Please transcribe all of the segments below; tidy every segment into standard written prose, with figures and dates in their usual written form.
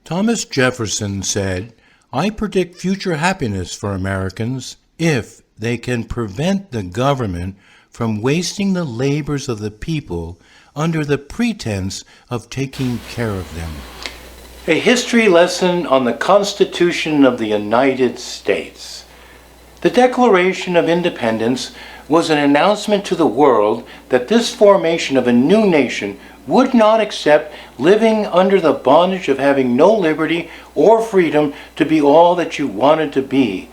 Thomas Jefferson said, "I predict future happiness for Americans if they can prevent the government from wasting the labors of the people under the pretense of taking care of them." A history lesson on the Constitution of the United States. The Declaration of Independence was an announcement to the world that this formation of a new nation would not accept living under the bondage of having no liberty or freedom to be all that you wanted to be.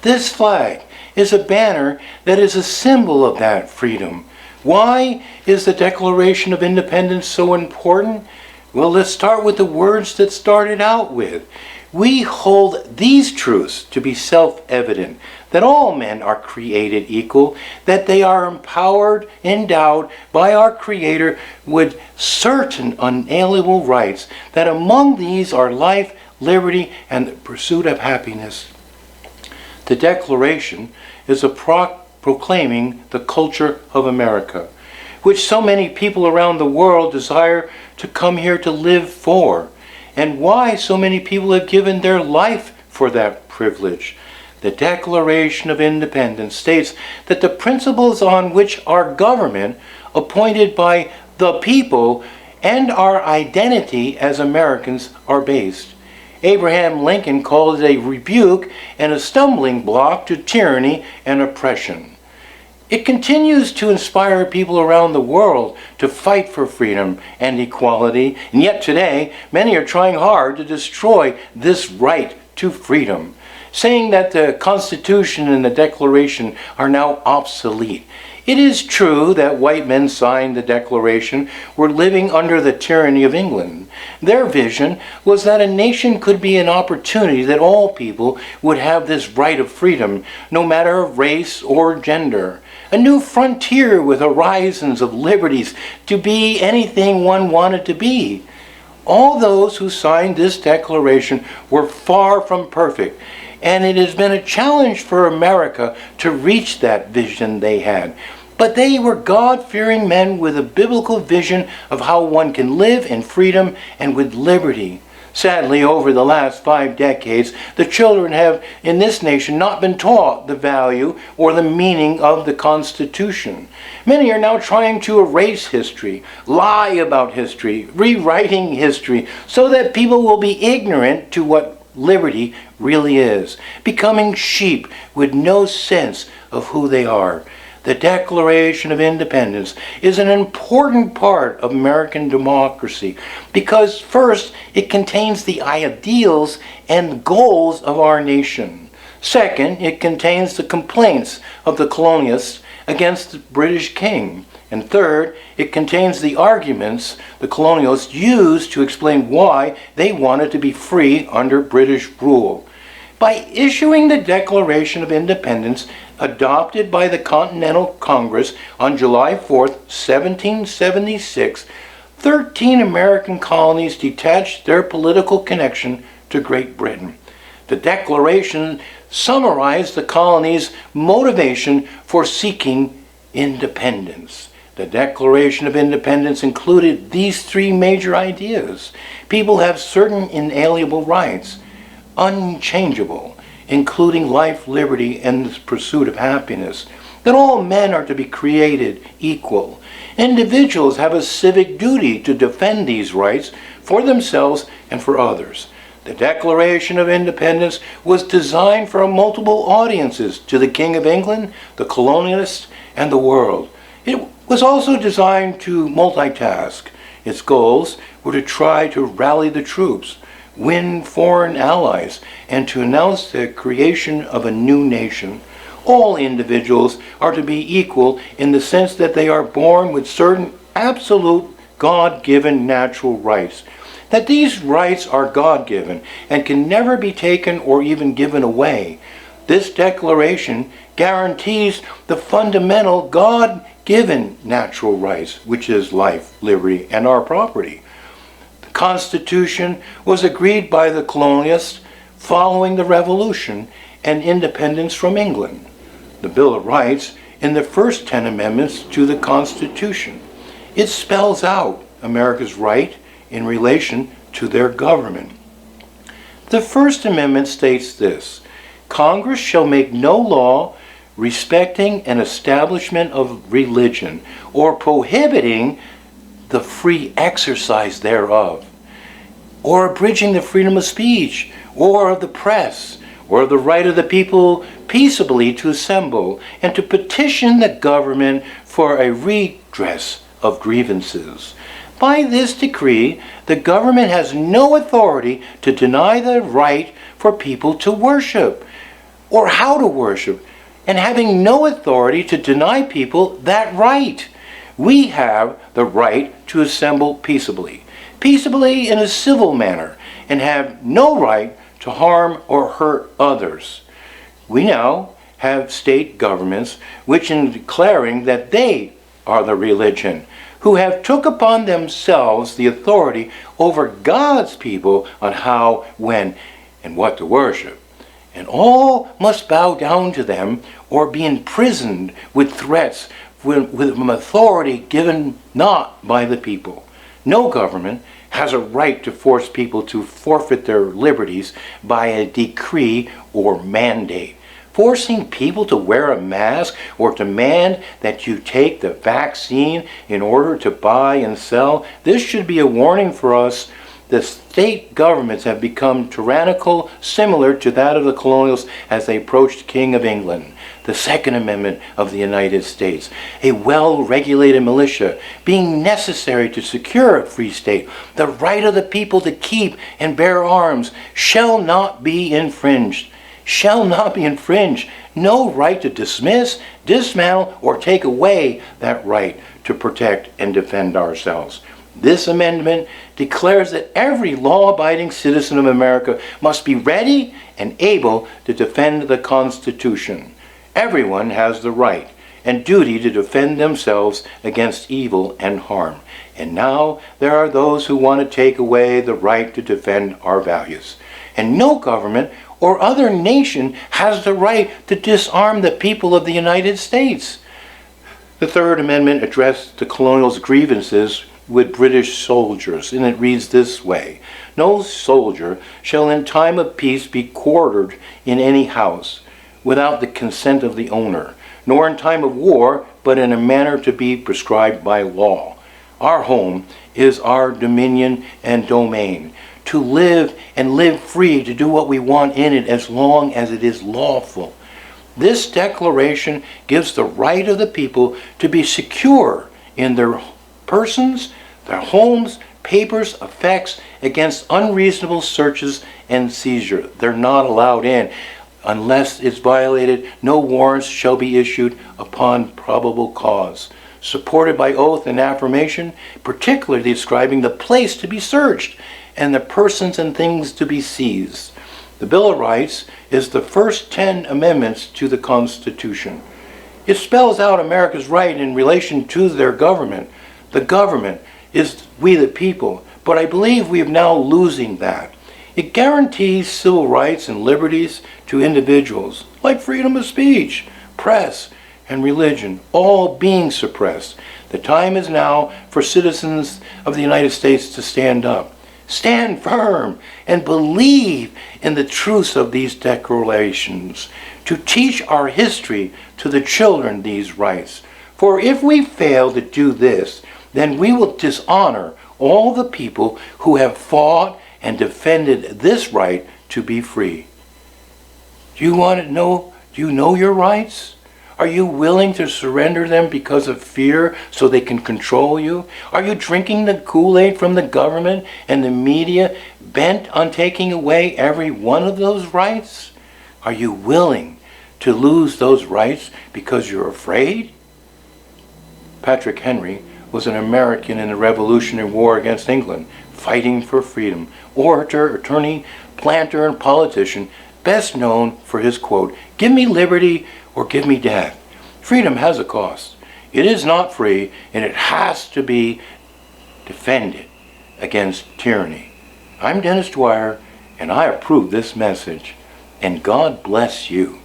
This flag is a banner that is a symbol of that freedom. Why is the Declaration of Independence so important? Well, let's start with the words that started out with. We hold these truths to be self-evident, that all men are created equal, that they are empowered, endowed by our Creator with certain unalienable rights, that among these are life, liberty, and the pursuit of happiness. The Declaration is proclaiming the culture of America, which so many people around the world desire to come here to live for, and why so many people have given their life for that privilege. The Declaration of Independence states that the principles on which our government, appointed by the people, and our identity as Americans are based. Abraham Lincoln called it a rebuke and a stumbling block to tyranny and oppression. It continues to inspire people around the world to fight for freedom and equality, and yet today many are trying hard to destroy this right to freedom, saying that the Constitution and the Declaration are now obsolete. It is true that white men signed the Declaration were living under the tyranny of England. Their vision was that a nation could be an opportunity that all people would have this right of freedom, no matter race or gender. A new frontier with horizons of liberties to be anything one wanted to be. All those who signed this declaration were far from perfect, and it has been a challenge for America to reach that vision they had. But they were God-fearing men with a biblical vision of how one can live in freedom and with liberty. Sadly, over the last 5 decades, the children have in this nation not been taught the value or the meaning of the Constitution. Many are now trying to erase history, lie about history, rewriting history, so that people will be ignorant to what liberty really is, becoming sheep with no sense of who they are. The Declaration of Independence is an important part of American democracy because, first, it contains the ideals and goals of our nation. Second, it contains the complaints of the colonialists against the British king. And third, it contains the arguments the colonialists used to explain why they wanted to be free under British rule. By issuing the Declaration of Independence, adopted by the Continental Congress on July 4, 1776, 13 American colonies detached their political connection to Great Britain. The Declaration summarized the colonies' motivation for seeking independence. The Declaration of Independence included these 3 major ideas. People have certain inalienable rights, unchangeable, including life, liberty, and the pursuit of happiness. That all men are to be created equal. Individuals have a civic duty to defend these rights for themselves and for others. The Declaration of Independence was designed for multiple audiences, to the King of England, the colonialists, and the world. It was also designed to multitask. Its goals were to try to rally the troops, win foreign allies, and to announce the creation of a new nation. All individuals are to be equal in the sense that they are born with certain absolute God-given natural rights. That these rights are God-given and can never be taken or even given away. This declaration guarantees the fundamental God-given natural rights, which is life, liberty, and our property. Constitution was agreed by the colonialists following the Revolution and independence from England. The Bill of Rights in the first 10 amendments to the Constitution. It spells out America's right in relation to their government. The First Amendment states this: Congress shall make no law respecting an establishment of religion or prohibiting the free exercise thereof, or abridging the freedom of speech, or of the press, or of the right of the people peaceably to assemble and to petition the government for a redress of grievances. By this decree, the government has no authority to deny the right for people to worship, or how to worship, and having no authority to deny people that right. We have the right to assemble peaceably in a civil manner, and have no right to harm or hurt others. We now have state governments which, in declaring that they are the religion, who have took upon themselves the authority over God's people on how, when, and what to worship. And all must bow down to them or be imprisoned with threats with an authority given not by the people. No government has a right to force people to forfeit their liberties by a decree or mandate. Forcing people to wear a mask or demand that you take the vaccine in order to buy and sell, this should be a warning for us. The state governments have become tyrannical, similar to that of the colonials as they approached King of England. The Second Amendment of the United States, a well-regulated militia being necessary to secure a free state, the right of the people to keep and bear arms shall not be infringed. Shall not be infringed. No right to dismiss, dismantle, or take away that right to protect and defend ourselves. This amendment declares that every law-abiding citizen of America must be ready and able to defend the Constitution. Everyone has the right and duty to defend themselves against evil and harm. And now there are those who want to take away the right to defend our values. And no government or other nation has the right to disarm the people of the United States. The Third Amendment addressed the colonials' grievances with British soldiers, and it reads this way: No soldier shall in time of peace be quartered in any house without the consent of the owner, nor in time of war, but in a manner to be prescribed by law. Our home is our dominion and domain, to live and live free, to do what we want in it as long as it is lawful. This declaration gives the right of the people to be secure in their persons, their homes, papers, effects against unreasonable searches and seizure. They're not allowed in. Unless it's violated, no warrants shall be issued upon probable cause. Supported by oath and affirmation, particularly describing the place to be searched and the persons and things to be seized. The Bill of Rights is the first 10 amendments to the Constitution. It spells out America's right in relation to their government. The government is we the people, but I believe we are now losing that. It guarantees civil rights and liberties to individuals, like freedom of speech, press, and religion, all being suppressed. The time is now for citizens of the United States to stand up. Stand firm and believe in the truths of these declarations, to teach our history to the children these rights. For if we fail to do this, then we will dishonor all the people who have fought and defended this right to be free. Do you want to know? Do you know your rights? Are you willing to surrender them because of fear so they can control you? Are you drinking the Kool-Aid from the government and the media bent on taking away every one of those rights? Are you willing to lose those rights because you're afraid? Patrick Henry was an American in the Revolutionary War against England, fighting for freedom. Orator, attorney, planter, and politician, best known for his quote, "Give me liberty or give me death." Freedom has a cost. It is not free, and it has to be defended against tyranny. I'm Dennis Dwyer, and I approve this message, and God bless you.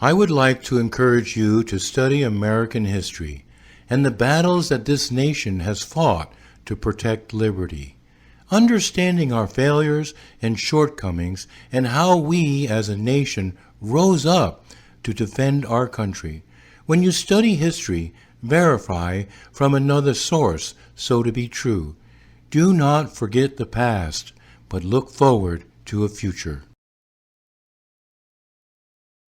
I would like to encourage you to study American history and the battles that this nation has fought to protect liberty. Understanding our failures and shortcomings and how we as a nation rose up to defend our country. When you study history, verify from another source so to be true. Do not forget the past, but look forward to a future.